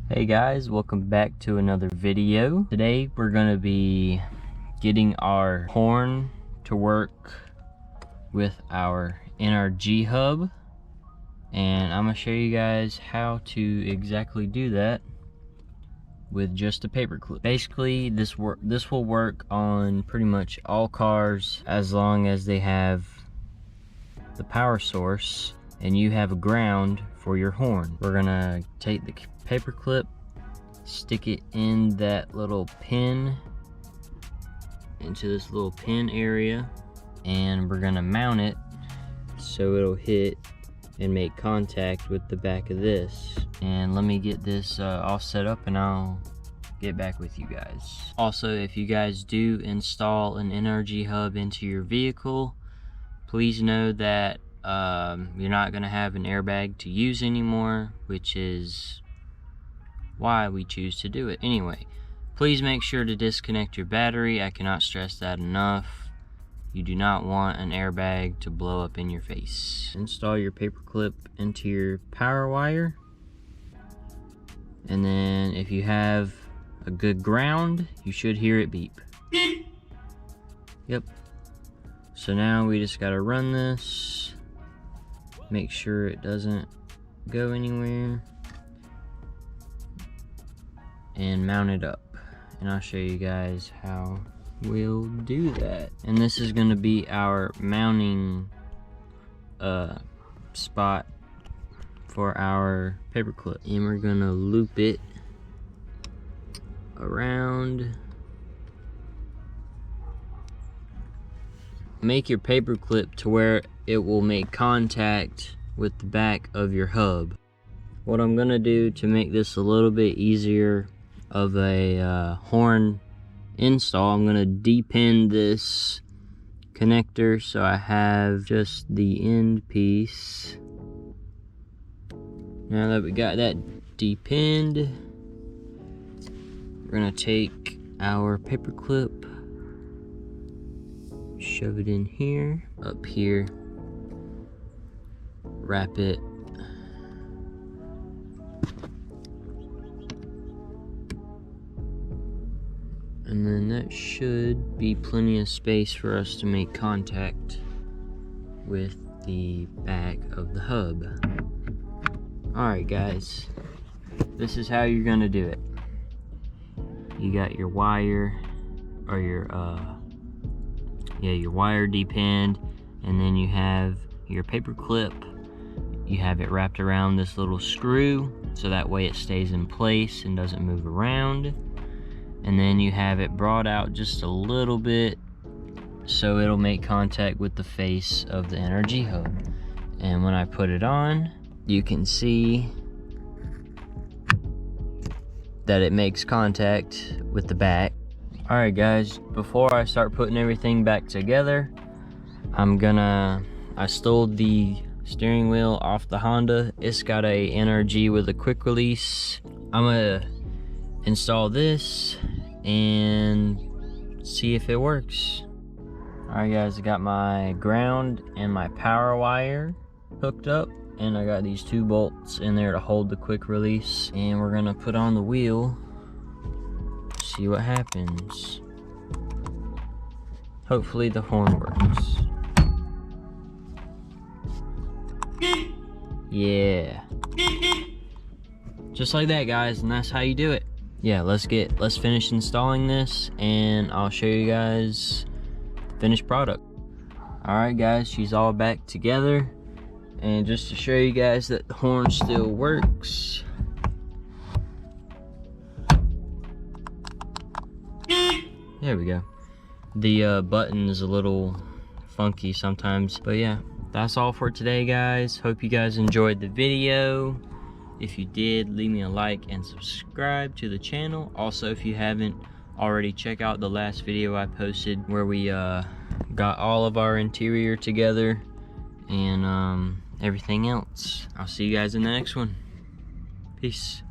Hey guys, welcome back to another video. Today we're going to be getting our horn to work with our NRG hub, and I'm going to show you guys how to exactly do that with just a paper clip. Basically this will work on pretty much all cars as long as they have the power source and you have a ground for your horn. We're gonna take the paper clip, stick it in that little pin, into this little pin area, and we're gonna mount it so it'll hit and make contact with the back of this. And let me get this all set up and I'll get back with you guys. Also, if you guys do install an NRG hub into your vehicle, please know that you're not going to have an airbag to use anymore, which is why we choose to do it. Anyway, please make sure to disconnect your battery. I cannot stress that enough. You do not want an airbag to blow up in your face. Install your paper clip into your power wire, and then if you have a good ground, you should hear it beep. Yep. So now we just gotta run this, make sure it doesn't go anywhere, and mount it up. And I'll show you guys how we'll do that. And this is gonna be our mounting spot for our paper clip. And we're gonna loop it around. Make your paper clip to where it will make contact with the back of your hub. What I'm gonna do to make this a little bit easier of a horn install, I'm gonna depin this connector so I have just the end piece. Now that we got that depinned, we're gonna take our paper clip, shove it in here, up here, wrap it, and then that should be plenty of space for us to make contact with the back of the hub. Alright guys, this is how you're gonna do it. You got your wire, or your wire depinned, and then you have your paper clip. You have it wrapped around this little screw so that way it stays in place and doesn't move around. And then you have it brought out just a little bit so it'll make contact with the face of the NRG hub. And when I put it on, you can see that it makes contact with the back. Alright guys, before I start putting everything back together, I stole the steering wheel off the Honda. It's got a NRG with a quick release. I'm gonna install this and see if it works. Alright guys, I got my ground and my power wire hooked up, and I got these 2 bolts in there to hold the quick release, and we're gonna put on the wheel, see what happens. Hopefully the horn works. Yeah, just like that guys, and that's how you do it. Yeah, let's finish installing this and I'll show you guys the finished product. Alright guys, she's all back together, and just to show you guys that the horn still works, there we go. The button is a little funky sometimes, but yeah, that's all for today guys. Hope you guys enjoyed the video. If you did, leave me a like and subscribe to the channel. Also, if you haven't already, check out the last video I posted where we got all of our interior together and everything else. I'll see you guys in the next one. Peace.